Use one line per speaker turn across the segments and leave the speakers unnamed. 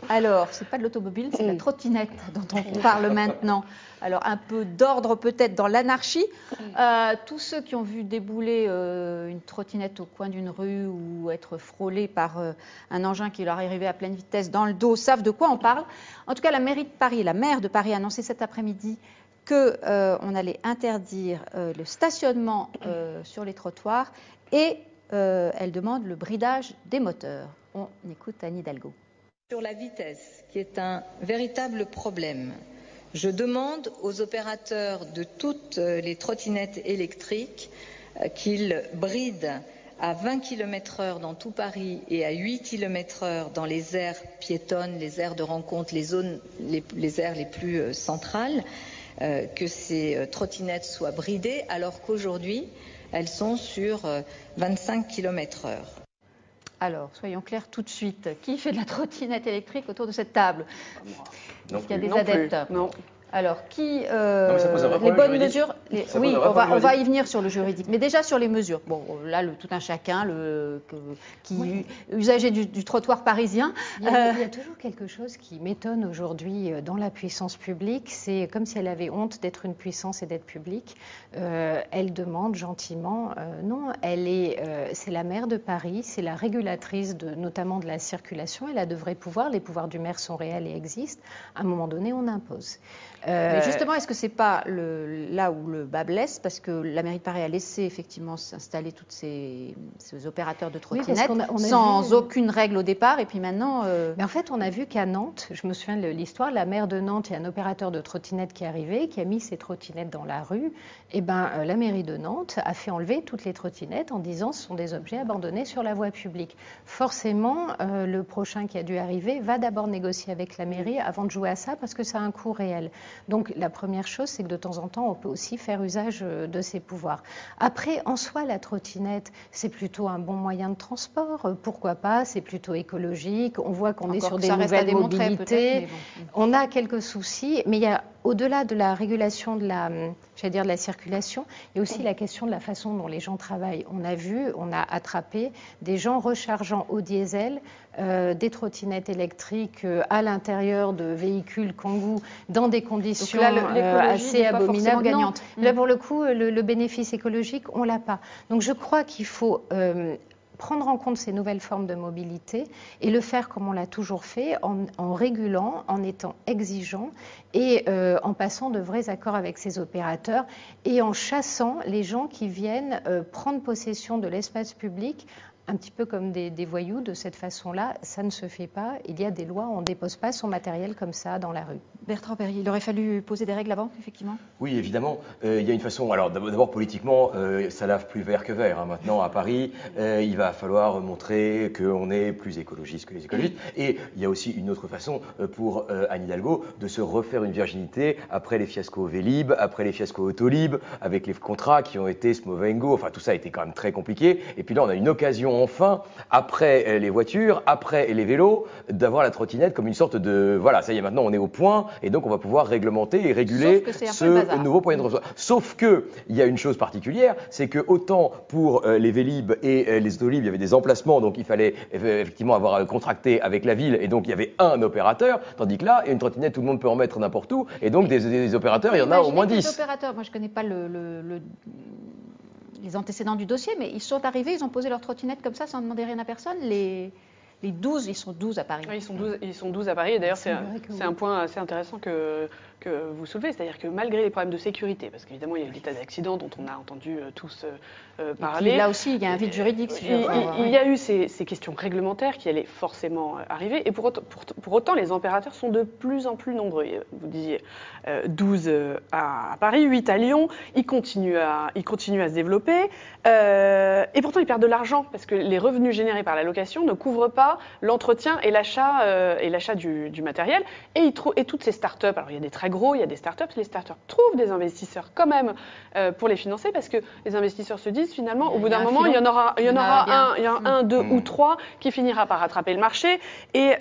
Alors, ce n'est pas de l'automobile, c'est de la trottinette dont on parle maintenant. Alors, un peu d'ordre peut-être dans l'anarchie. Tous ceux qui ont vu débouler une trottinette au coin d'une rue ou être frôlés par un engin qui leur est arrivé à pleine vitesse dans le dos savent de quoi on parle. En tout cas, la mairie de Paris, la maire de Paris a annoncé cet après-midi qu'on allait interdire le stationnement sur les trottoirs et elle demande le bridage des moteurs. On écoute Anne Hidalgo.
Sur la vitesse, qui est un véritable problème, je demande aux opérateurs de toutes les trottinettes électriques qu'ils brident à 20 km/h dans tout Paris et à 8 km/h dans les aires piétonnes, les aires de rencontre, les aires les plus centrales, que ces trottinettes soient bridées, alors qu'aujourd'hui, elles sont sur 25 km/h.
Alors, soyons clairs tout de suite. Qui fait de la trottinette électrique autour de cette table? Est-ce qu'il y a des adeptes?
Non.
Alors, qui
les bonnes mesures?
Oui, on va y venir sur le juridique, mais déjà sur les mesures. Bon, là, tout un chacun, usager du trottoir parisien.
Il y a toujours quelque chose qui m'étonne aujourd'hui dans la puissance publique. C'est comme si elle avait honte d'être une puissance et d'être publique. Elle demande gentiment, non, c'est la maire de Paris, c'est la régulatrice notamment de la circulation. Elle a de vrais pouvoirs. Les pouvoirs du maire sont réels et existent. À un moment donné, on impose.
Mais justement, est-ce que ce n'est pas là où le bas blesse? Parce que la mairie de Paris a laissé effectivement s'installer tous ces opérateurs de trottinettes sans aucune règle au départ. Et puis maintenant.
Mais en fait, on a vu qu'à Nantes, je me souviens de l'histoire, la maire de Nantes, il y a un opérateur de trottinettes qui est arrivé, qui a mis ses trottinettes dans la rue. Et la mairie de Nantes a fait enlever toutes les trottinettes en disant ce sont des objets abandonnés sur la voie publique. Forcément, le prochain qui a dû arriver va d'abord négocier avec la mairie avant de jouer à ça parce que ça a un coût réel. Donc la première chose, c'est que de temps en temps, on peut aussi faire usage de ses pouvoirs. Après, en soi, la trottinette, c'est plutôt un bon moyen de transport. Pourquoi pas? C'est plutôt écologique. On voit qu'on est sur des nouvelles mobilités. On a quelques soucis, mais il y a au-delà de la régulation de la circulation, il y a aussi la question de la façon dont les gens travaillent. On a attrapé des gens rechargeant au diesel des trottinettes électriques à l'intérieur de véhicules Kangoo dans des conditions assez abominables. Non, là, pour le coup, le bénéfice écologique, on ne l'a pas. Donc je crois qu'il faut prendre en compte ces nouvelles formes de mobilité et le faire comme on l'a toujours fait, en régulant, en étant exigeant et en passant de vrais accords avec ces opérateurs et en chassant les gens qui viennent prendre possession de l'espace public un petit peu comme des voyous. De cette façon-là, ça ne se fait pas. Il y a des lois, on ne dépose pas son matériel comme ça dans la rue.
Bertrand Perrier, il aurait fallu poser des règles avant, effectivement?
Oui, évidemment. Il y a une façon. Alors d'abord, politiquement, ça lave plus vert que vert. Hein. Maintenant, à Paris, il va falloir montrer qu'on est plus écologiste que les écologistes. Et il y a aussi une autre façon pour Anne Hidalgo de se refaire une virginité après les fiascos Vélib, après les fiascos Autolib, avec les contrats qui ont été Smovengo. Enfin, tout ça a été quand même très compliqué. Et puis là, on a une occasion enfin, après les voitures, après les vélos, d'avoir la trottinette comme une sorte de... Voilà, ça y est, maintenant on est au point, et donc on va pouvoir réglementer et réguler ce nouveau moyen de transport. Sauf qu'il y a une chose particulière, c'est que autant pour les Vélib et les Autolib, il y avait des emplacements, donc il fallait effectivement avoir contracté avec la ville, et donc il y avait un opérateur, tandis que là, une trottinette, tout le monde peut en mettre n'importe où, et donc des opérateurs, il y en a au moins 10.
Les opérateurs, moi je ne connais pas les antécédents du dossier, mais ils sont arrivés, ils ont posé leur trottinette comme ça sans demander rien à personne. Les 12, ils sont 12 à Paris.
Oui, ils sont 12 à Paris. Et d'ailleurs, c'est un point assez intéressant que vous soulevez, c'est-à-dire que malgré les problèmes de sécurité, parce qu'évidemment, il y a eu l'état d'accident dont on a entendu tous parler.
Puis là aussi, il y a un vide juridique.
Il y a eu ces questions réglementaires qui allaient forcément arriver. Et pour autant, les opérateurs sont de plus en plus nombreux. Vous disiez 12 à Paris, 8 à Lyon. Ils continuent à se développer. Et pourtant, ils perdent de l'argent parce que les revenus générés par la location ne couvrent pas l'entretien et l'achat du matériel. Et toutes ces startups, alors il y a des très gros, il y a des startups, les startups trouvent des investisseurs quand même pour les financer parce que les investisseurs se disent finalement, au bout d'un moment, il y en aura un, deux ou trois qui finira par rattraper le marché et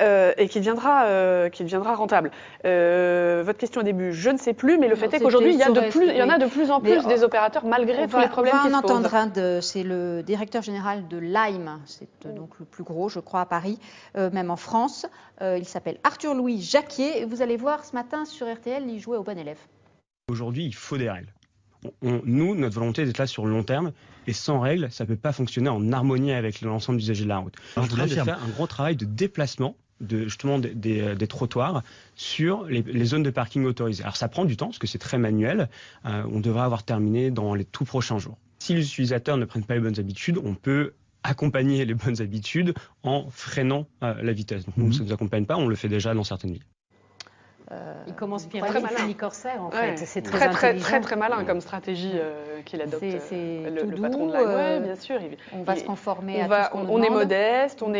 qui deviendra rentable. Votre question au début, je ne sais plus, mais le fait est qu'aujourd'hui, il y en a de plus en plus des opérateurs malgré tous les problèmes qui se posent.
C'est le directeur général de Lime, c'est donc le plus gros, je crois, à Paris. Paris, même en France. Il s'appelle Arthur-Louis Jacquier. Et vous allez voir ce matin sur RTL, il jouait au bon élève.
Aujourd'hui, il faut des règles. Nous, notre volonté est d'être là sur le long terme, et sans règles, ça ne peut pas fonctionner en harmonie avec l'ensemble des usagers de la route. Alors, je voudrais faire un gros travail de déplacement justement des trottoirs sur les zones de parking autorisées. Alors ça prend du temps parce que c'est très manuel. On devrait avoir terminé dans les tout prochains jours. Si les utilisateurs ne prennent pas les bonnes habitudes, on peut accompagner les bonnes habitudes en freinant la vitesse. Donc nous, ça ne nous accompagne pas, on le fait déjà dans certaines villes.
Il commence bien
très malin.
Fanny Corsaire, en
Ouais.
fait. C'est très intelligent.
Très malin comme stratégie qu'il adopte.
C'est
le
tout
patron
doux,
de la... Oui, bien sûr.
On va se conformer à tout ce qu'on nous
on est
demande.
modeste, on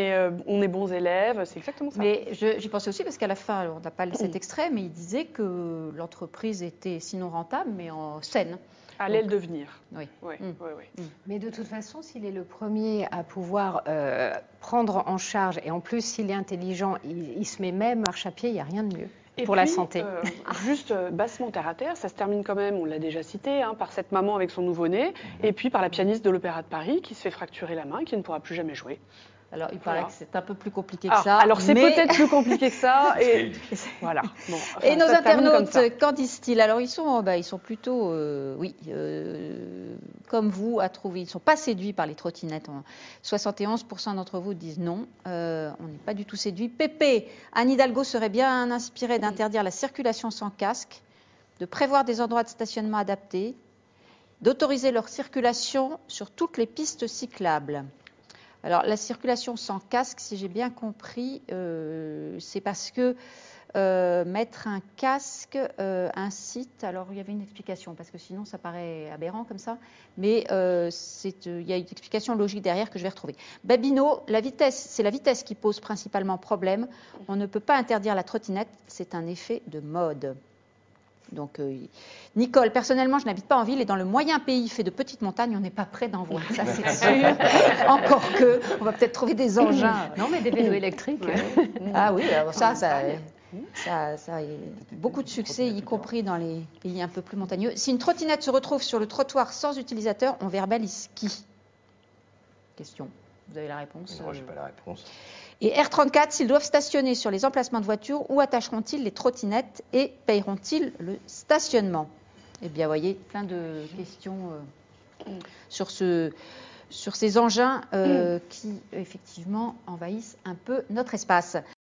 est bons élèves, c'est exactement ça.
Mais j'y pensais aussi parce qu'à la fin, on n'a pas cet extrait, mais il disait que l'entreprise était sinon rentable, mais en saine.
Allait le devenir.
Oui.
Oui.
Mais de toute façon, s'il est le premier à pouvoir prendre en charge, et en plus, s'il est intelligent, il se met même marche à pied, il n'y a rien de mieux. Pour la santé.
Juste bassement terre à terre, ça se termine quand même, on l'a déjà cité, par cette maman avec son nouveau-né, et puis par la pianiste de l'Opéra de Paris qui se fait fracturer la main et qui ne pourra plus jamais jouer.
Alors, il paraît que c'est un peu plus compliqué que ça.
Alors, c'est
mais...
peut-être plus compliqué que ça. Et voilà. Bon, enfin,
et nos
ça se termine comme ça.
internautes, qu'en disent-ils? Alors, ils sont plutôt, comme vous, à trouver. Ils ne sont pas séduits par les trottinettes. 71% d'entre vous disent non. On n'est pas du tout séduits. Pépé, Anne Hidalgo serait bien inspirée d'interdire la circulation sans casque, de prévoir des endroits de stationnement adaptés, d'autoriser leur circulation sur toutes les pistes cyclables. Alors, la circulation sans casque, si j'ai bien compris, c'est parce que mettre un casque incite... Alors, il y avait une explication, parce que sinon, ça paraît aberrant comme ça, mais il y a une explication logique derrière que je vais retrouver. Babino, c'est la vitesse qui pose principalement problème. On ne peut pas interdire la trottinette, c'est un effet de mode. Donc, Nicole, personnellement, je n'habite pas en ville et dans le moyen pays fait de petites montagnes, on n'est pas près d'en voir, ça c'est sûr. Encore que, on va peut-être trouver des engins.
Non, mais des vélos électriques.
Ah oui, alors ça a beaucoup de succès, y compris dans les pays un peu plus montagneux. Si une trottinette se retrouve sur le trottoir sans utilisateur, on verbalise qui? Question. Vous avez la réponse?
Moi, je n'ai pas la réponse.
Et R34, s'ils doivent stationner sur les emplacements de voitures, où attacheront-ils les trottinettes et payeront-ils le stationnement? Eh bien, vous voyez, plein de questions sur ces engins qui, effectivement, envahissent un peu notre espace.